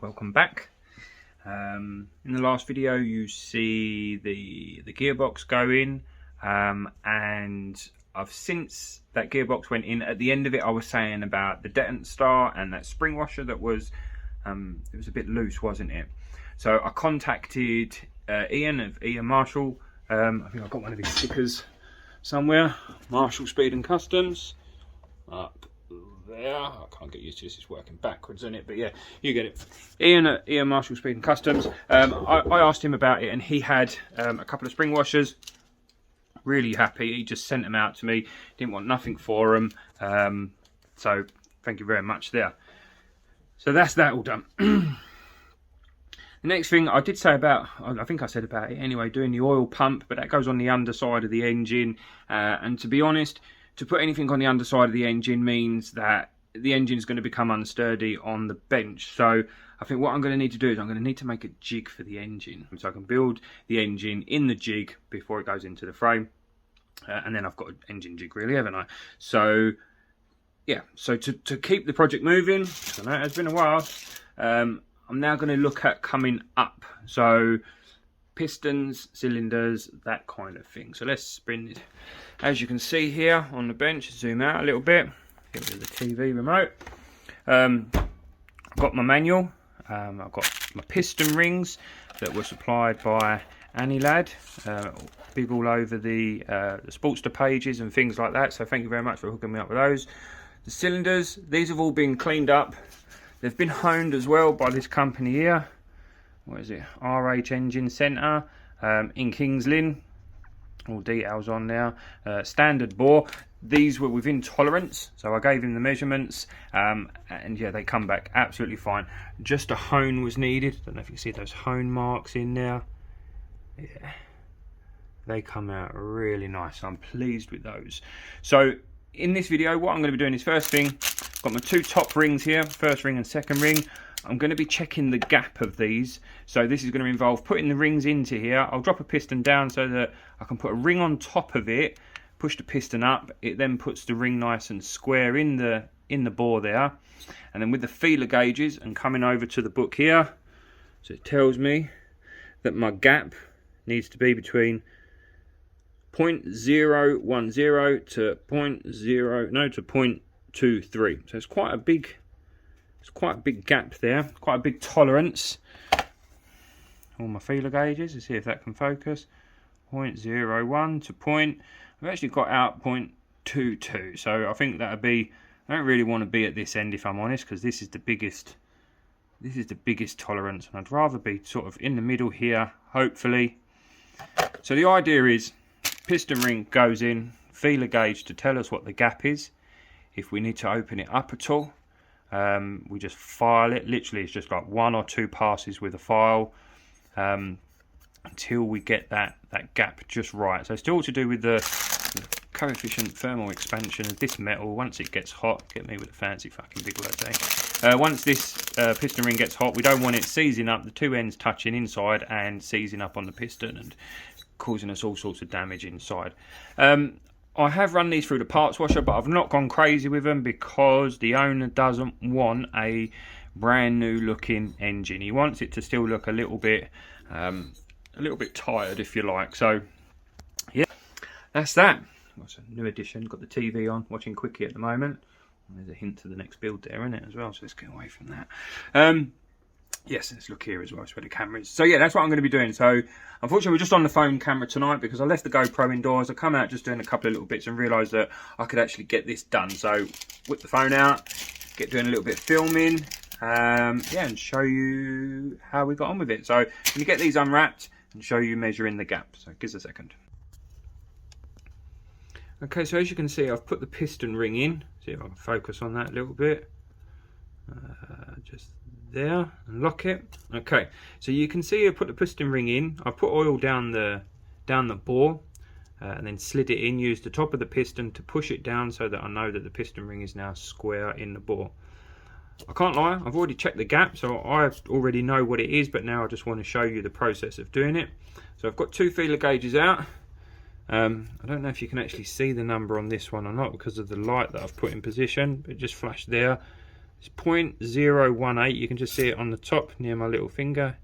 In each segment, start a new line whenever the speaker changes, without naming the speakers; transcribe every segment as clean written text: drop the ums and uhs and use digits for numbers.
welcome back. In the last video you see the gearbox go in, and I've since that gearbox went in. At the end of it I was saying about the detonate start and that spring washer that was it was a bit loose, wasn't it? So I contacted Ian of Ian Marshall. I think I've got one of these stickers somewhere. Marshall Speed and Customs up there. I can't get used to this, it's working backwards, isn't it? But yeah, you get it. Ian Marshall Speed and Customs. I asked him about it and he had a couple of spring washers. Really happy. He just sent them out to me. Didn't want nothing for them. So thank you very much there. So that's that all done. The next thing I did say about, I think I said about it anyway, doing the oil pump, but that goes on the underside of the engine. And to be honest, to put anything on the underside of the engine means that the engine is going to become unsturdy on the bench. So I think what I'm going to need to do is I'm going to need to make a jig for the engine. So I can build the engine in the jig before it goes into the frame. And then I've got an engine jig really, haven't I? So yeah, so to keep the project moving, I know it has been a while, I'm now going to look at coming up. So pistons, cylinders, that kind of thing. So let's spin it. As you can see here on the bench, zoom out a little bit, get rid of the TV remote. I've got my manual, I've got my piston rings that were supplied by Annie Lad, big all over the Sportster pages and things like that. So thank you very much for hooking me up with those. The cylinders, these have all been cleaned up. They've been honed as well by this company here. What is it? RH Engine Centre in Kings Lynn. All details on there. Standard bore. These were within tolerance, so I gave him the measurements, and yeah, they come back absolutely fine. Just a hone was needed. Don't know if you can see those hone marks in there. Yeah, they come out really nice. I'm pleased with those. So in this video, what I'm going to be doing is, first thing, got my two top rings here, first ring and second ring. I'm going to be checking the gap of these. So this is going to involve putting the rings into here. I'll drop a piston down so that I can put a ring on top of it, push the piston up. It then puts the ring nice and square in the bore there. And then with the feeler gauges and coming over to the book here, so it tells me that my gap needs to be between 0.010 to 0.23. So it's quite a big gap there, quite a big tolerance. All my feeler gauges, let's see if that can focus. 0.01 to I've actually got out 0.22. So I think that'd be, I don't really want to be at this end if I'm honest, because this is the biggest tolerance, and I'd rather be sort of in the middle here, hopefully. So the idea is, piston ring goes in, feeler gauge to tell us what the gap is. If we need to open it up at all, we just file it. Literally it's just like 1 or 2 passes with a file until we get that gap just right. So still to do with the coefficient thermal expansion of this metal. Once it gets hot, get me with a fancy fucking big word there. Once this piston ring gets hot, we don't want it seizing up, the two ends touching inside and seizing up on the piston and causing us all sorts of damage inside. I have run these through the parts washer, but I've not gone crazy with them because the owner doesn't want a brand new looking engine. He wants it to still look a little bit tired, if you like. So yeah, that's that. That's a new addition. Got the TV on, watching Quickie at the moment. There's a hint to the next build there, isn't it, as well? So let's get away from that. Yes, let's look here as well, it's where the camera is. So yeah, that's what I'm going to be doing. So unfortunately we're just on the phone camera tonight because I left the GoPro indoors. I come out just doing a couple of little bits and realised that I could actually get this done. So whip the phone out, get doing a little bit of filming, yeah, and show you how we got on with it. So I'm going to get these unwrapped and show you measuring the gap. So give us a second. Okay, so as you can see, I've put the piston ring in. See if I can focus on that a little bit. Just there, and lock it. Okay, so you can see I put the piston ring in. I put oil down the bore, and then slid it in. Used the top of the piston to push it down so that I know that the piston ring is now square in the bore. I can't lie, I've already checked the gap, so I already know what it is, but now I just want to show you the process of doing it. So I've got 2 feeler gauges out. I don't know if you can actually see the number on this one or not because of the light that I've put in position, but it just flashed there. It's 0.018. You can just see it on the top near my little finger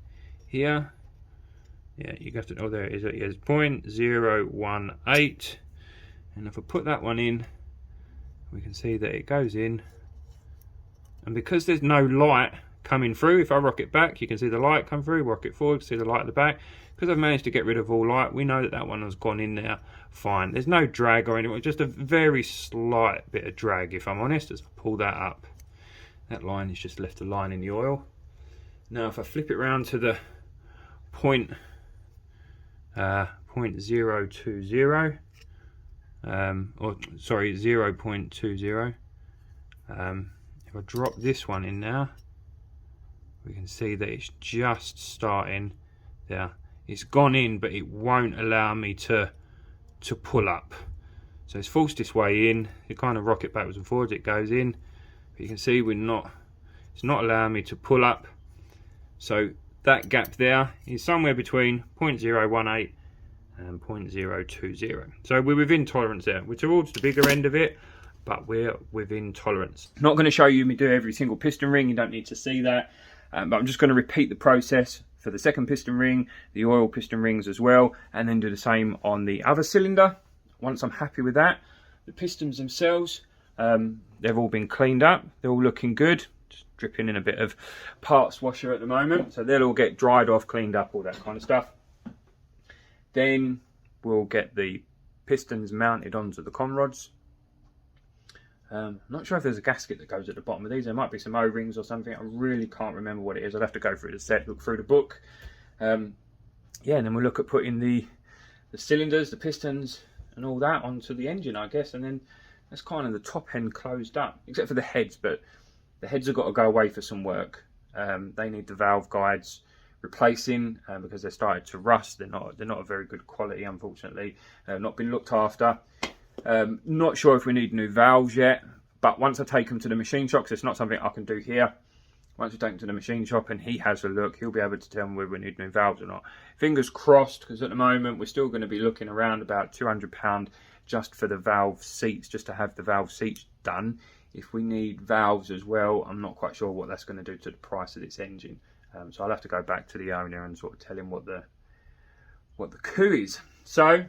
here. Yeah, you got to, oh there it is, it's 0.018. And if I put that one in, we can see that it goes in. And because there's no light coming through, if I rock it back, you can see the light come through. Rock it forward, you can see the light at the back. Because I've managed to get rid of all light, we know that that one has gone in there fine. There's no drag or anything, just a very slight bit of drag, if I'm honest, as I pull that up. That line is just left a line in the oil. Now if I flip it round to the .020, or sorry, 0.20. If I drop this one in now, we can see that it's just starting there. It's gone in, but it won't allow me to pull up. So it's forced its way in. You kind of rock it backwards and forwards, it goes in. But you can see it's not allowing me to pull up. So that gap there is somewhere between 0.018 and 0.020. So we're within tolerance there. We're towards the bigger end of it, but we're within tolerance. Not going to show you me do every single piston ring, you don't need to see that. But I'm just going to repeat the process for the second piston ring, the oil piston rings as well, and then do the same on the other cylinder. Once I'm happy with that, the pistons themselves, they've all been cleaned up, they're all looking good. Just dripping in a bit of parts washer at the moment, so they'll all get dried off, cleaned up, all that kind of stuff. Then we'll get the pistons mounted onto the con rods. Not sure if there's a gasket that goes at the bottom of these. There might be some O-rings or something. I really can't remember what it is. I'd have to go through the set, look through the book. Yeah, and then we'll look at putting the cylinders, the pistons and all that onto the engine, I guess. And then that's kind of the top end closed up, except for the heads. But the heads have got to go away for some work. They need the valve guides replacing because they're starting to rust. They're not a very good quality, unfortunately. Not been looked after. Not sure if we need new valves yet, but once I take them to the machine shop, because it's not something I can do here, once we take them to the machine shop and he has a look, he'll be able to tell me whether we need new valves or not. Fingers crossed, because at the moment we're still going to be looking around about £200 just for the valve seats, just to have the valve seats done. If we need valves as well, I'm not quite sure what that's going to do to the price of this engine. So I'll have to go back to the owner and sort of tell him what the coup is. So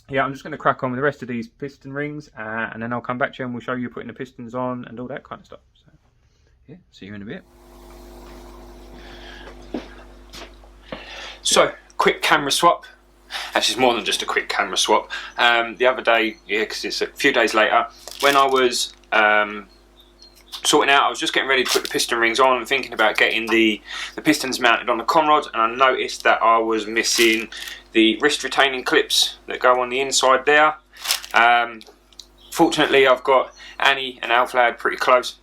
yeah, I'm just going to crack on with the rest of these piston rings, and then I'll come back to you and we'll show you putting the pistons on and all that kind of stuff. So yeah, see you in a bit. So, quick camera swap. Actually, it's more than just a quick camera swap. The other day, yeah, because it's a few days later, when I was sorting out, I was just getting ready to put the piston rings on and thinking about getting the pistons mounted on the con rods, and I noticed that I was missing the wrist retaining clips that go on the inside there. Fortunately, I've got Annie and Alflad pretty close,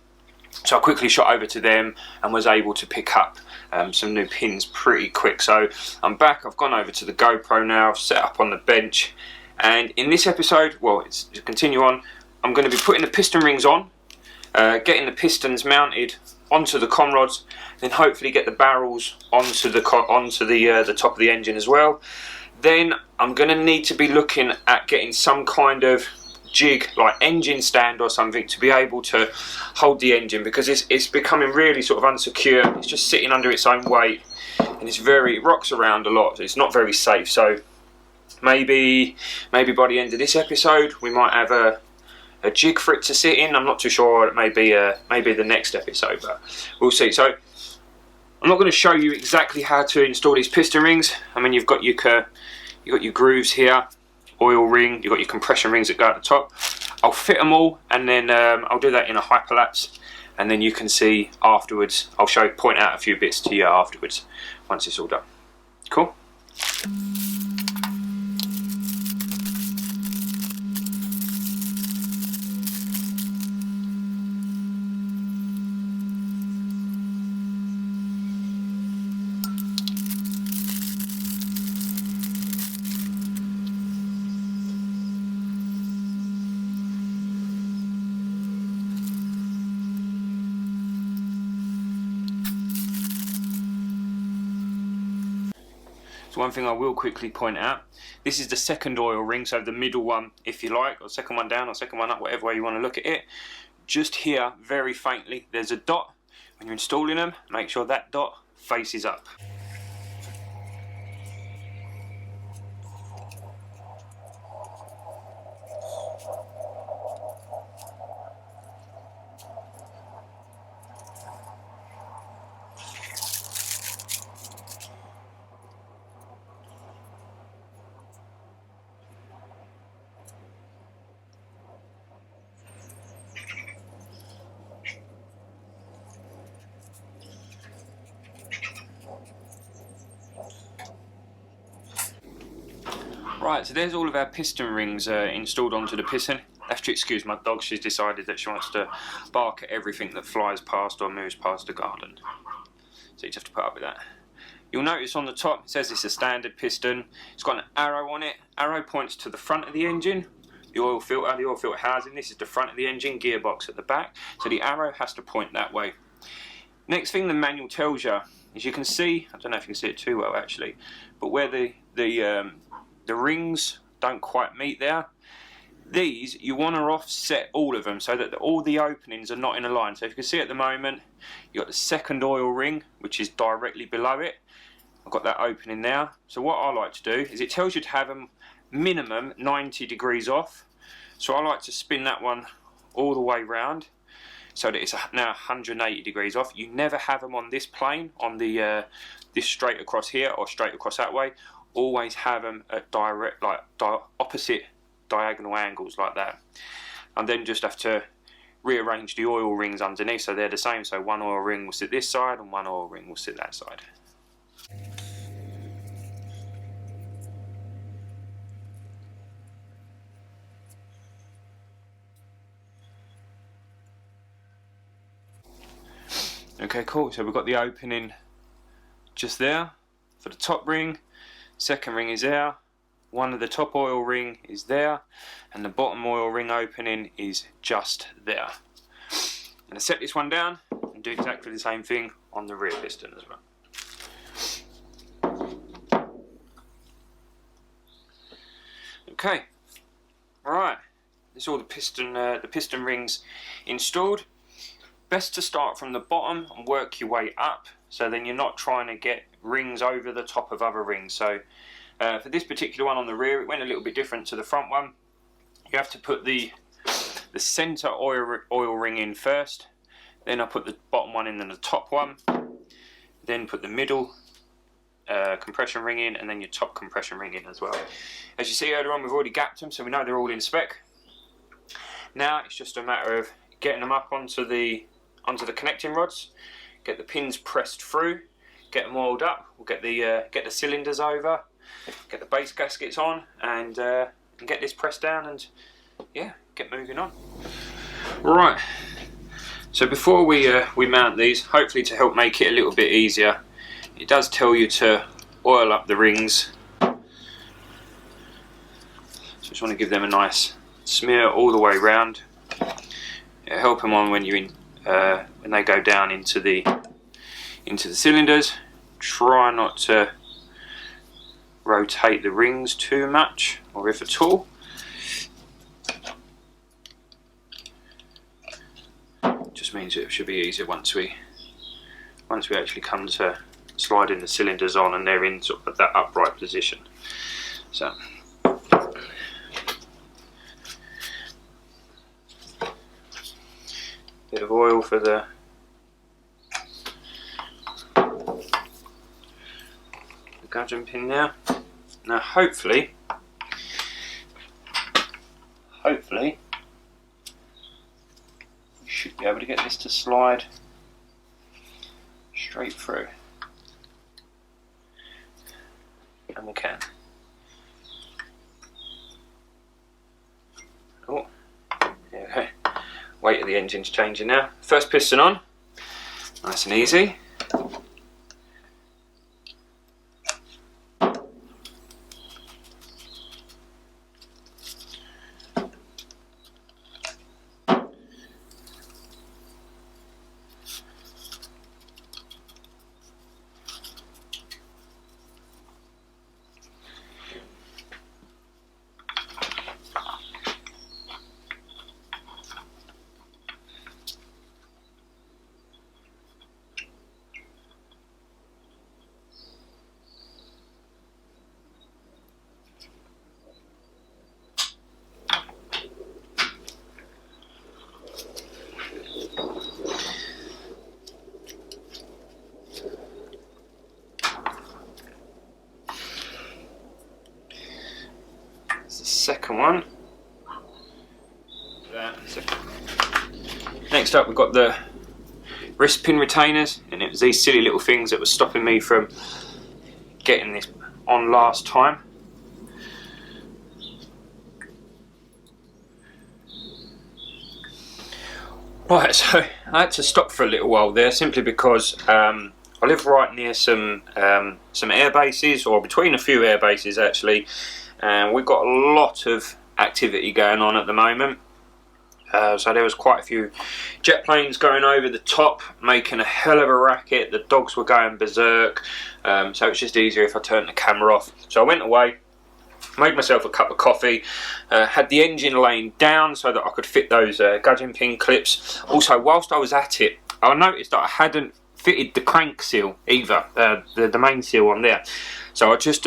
so I quickly shot over to them and was able to pick up some new pins pretty quick. So I'm back, I've gone over to the GoPro now, I've set up on the bench, and in this episode, well, it's to continue on, I'm going to be putting the piston rings on, getting the pistons mounted onto the con rods, then hopefully get the barrels onto the top of the engine as well. Then I'm going to need to be looking at getting some kind of jig, like engine stand or something, to be able to hold the engine, because it's becoming really sort of unsecure. It's just sitting under its own weight, and it rocks around a lot. It's not very safe. So maybe by the end of this episode we might have a jig for it to sit in. I'm not too sure. It may be the next episode, but we'll see. So I'm not going to show you exactly how to install these piston rings. I mean, you've got your grooves here, oil ring, you've got your compression rings that go at the top. I'll fit them all, and then I'll do that in a hyperlapse, and then you can see afterwards. I'll point out a few bits to you afterwards once it's all done. Cool. So one thing I will quickly point out, this is the second oil ring, so the middle one, if you like, or second one down or second one up, whatever way you want to look at it. just here, very faintly, there's a dot. When you're installing them, make sure that dot faces up. Right, so there's all of our piston rings installed onto the piston. Have to excuse my dog, she's decided that she wants to bark at everything that flies past or moves past the garden. So you just have to put up with that. You'll notice on the top it says it's a standard piston. It's got an arrow on it. Arrow points to the front of the engine. The oil filter housing, this is the front of the engine, gearbox at the back. So the arrow has to point that way. Next thing the manual tells you, as you can see, I don't know if you can see it too well actually, but where the rings don't quite meet there, these you want to offset all of them so that all the openings are not in a line. So if you can see at the moment, you've got the second oil ring which is directly below it. I've got that opening there. So what I like to do is it tells you to have them minimum 90 degrees off. So I like to spin that one all the way round so that it's now 180 degrees off. You never have them on this plane, on the this straight across here or straight across that way. Always have them at opposite diagonal angles like that, and then just have to rearrange the oil rings underneath so they're the same. So one oil ring will sit this side and one oil ring will sit that side. Okay, cool. So we've got the opening just there for the top ring. Second ring is there, one of the top oil ring is there, and the bottom oil ring opening is just there. I'm going to set this one down and do exactly the same thing on the rear piston as well. Okay, right, there's all the piston rings installed. Best to start from the bottom and work your way up, so then you're not trying to get rings over the top of other rings. So for this particular one on the rear, it went a little bit different to the front one. You have to put the center oil ring in first, then I put the bottom one in and the top one, then put the middle compression ring in, and then your top compression ring in as well. As you see earlier on, we've already gapped them, so we know they're all in spec. Now it's just a matter of getting them up onto the connecting rods, get the pins pressed through, get them oiled up. We'll get the cylinders over, get the base gaskets on, and get this pressed down, and yeah, get moving on. Right. So before we mount these, hopefully to help make it a little bit easier, it does tell you to oil up the rings. So just want to give them a nice smear all the way round. It'll help them on when when they go down into the cylinders. Try not to rotate the rings too much, or if at all. Just means it should be easier once we actually come to sliding the cylinders on and they're in sort of that upright position. So bit of oil for the gudgeon pin now. Now hopefully we should be able to get this to slide straight through, and we can. Oh, there we go. Weight of the engine's changing now. First piston on, nice and easy. second one. Next up, we've got the wrist pin retainers, and it was these silly little things that were stopping me from getting this on last time. Right, so I had to stop for a little while there simply because I live right near some air bases, or between a few air bases actually, and we've got a lot of activity going on at the moment. So there was quite a few jet planes going over the top, making a hell of a racket. The dogs were going berserk, so it's just easier if I turned the camera off. So I went away, made myself a cup of coffee, had the engine laying down so that I could fit those gudgeon pin clips. Also, whilst I was at it, I noticed that I hadn't fitted the crank seal either, the main seal on there. So I just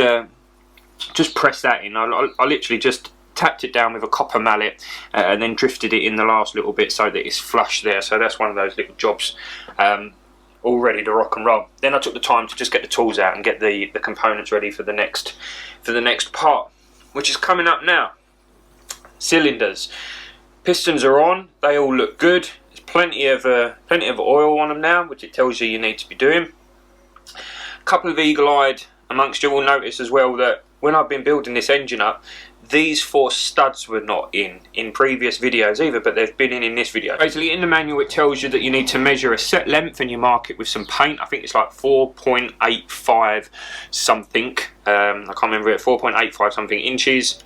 pressed that in. I literally just tapped it down with a copper mallet and then drifted it in the last little bit so that it's flush there. So that's one of those little jobs all ready to rock and roll. Then I took the time to just get the tools out and get the components ready for the next part, which is coming up now. Cylinders, pistons are on. They all look good. There's plenty of oil on them now, which it tells you need to be doing. A couple of eagle-eyed amongst you will notice as well that when I've been building this engine up, these 4 studs were not in previous videos either, but they've been in this video. Basically, in the manual it tells you that you need to measure a set length and you mark it with some paint. I think it's like 4.85 something. I can't remember it, 4.85 something inches.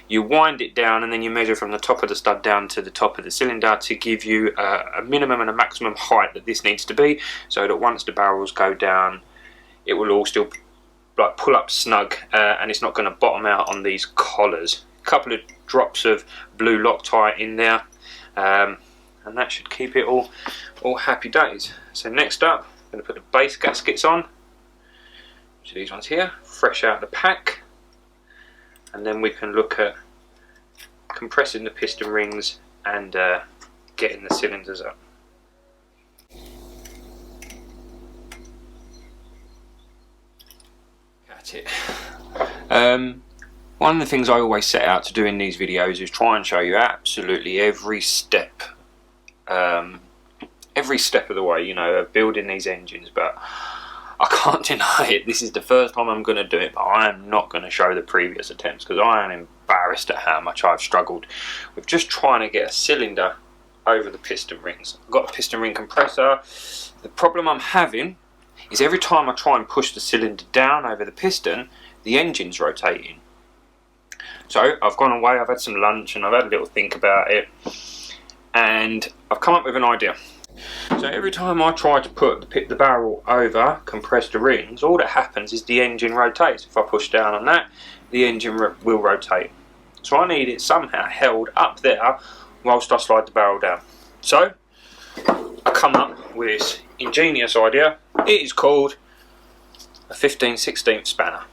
You wind it down and then you measure from the top of the stud down to the top of the cylinder to give you a minimum and a maximum height that this needs to be, so that once the barrels go down, it will all still like pull up snug, and it's not going to bottom out on these collars. A couple of drops of blue Loctite in there, and that should keep it all happy days. So next up, I'm going to put the base gaskets on, which are these ones here, fresh out of the pack, and then we can look at compressing the piston rings and getting the cylinders up. It. One of the things I always set out to do in these videos is try and show you absolutely every step of the way, you know, of building these engines. But I can't deny it, this is the first time I'm going to do it, but I am not going to show the previous attempts because I am embarrassed at how much I've struggled with just trying to get a cylinder over the piston rings. I've got a piston ring compressor. The problem I'm having is every time I try and push the cylinder down over the piston, the engine's rotating. So I've gone away, I've had some lunch and I've had a little think about it, and I've come up with an idea. So every time I try to put the barrel over, compress the rings, all that happens is the engine rotates. If I push down on that, the engine will rotate. So I need it somehow held up there whilst I slide the barrel down. So I come up with this ingenious idea. It is called a 15/16 spanner.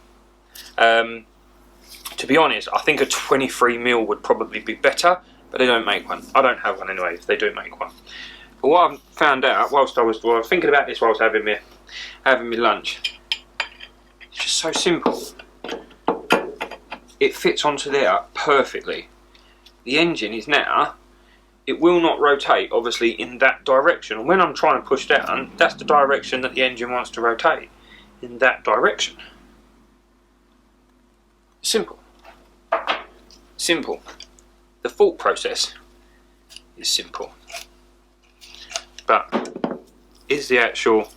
To be honest, I think a 23mm would probably be better, but they don't make one. I don't have one anyway, if they do make one. But what I found out whilst I was thinking about this whilst having me lunch, it's just so simple. It fits onto there perfectly. The engine is now, it will not rotate obviously in that direction. And when I'm trying to push down, that's the direction that the engine wants to rotate, in that direction. Simple. Simple. The thought process is simple. But is the actual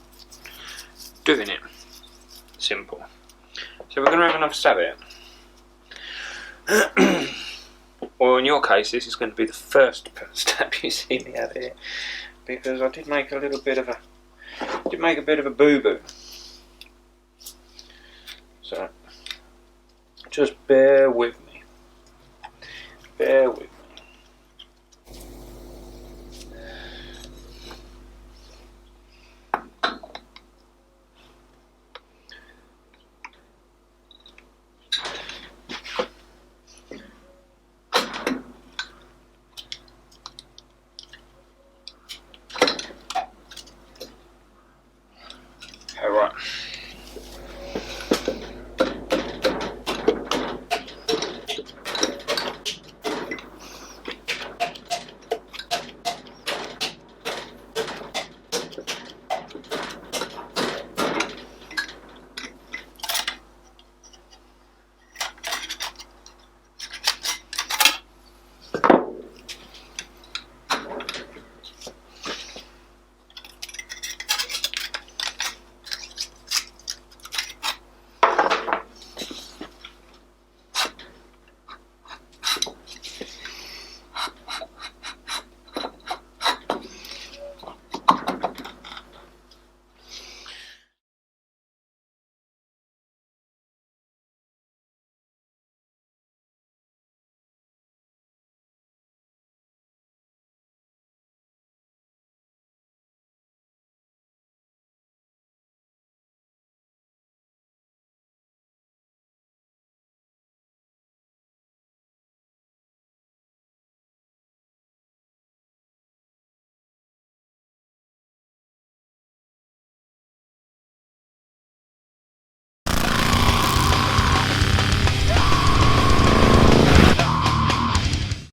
doing it simple? So we're going to have another stab at it. Or in your case, this is going to be the first stab you see me have here, because I did make a bit of a boo-boo. So just bear with me. Bear with me. Alright,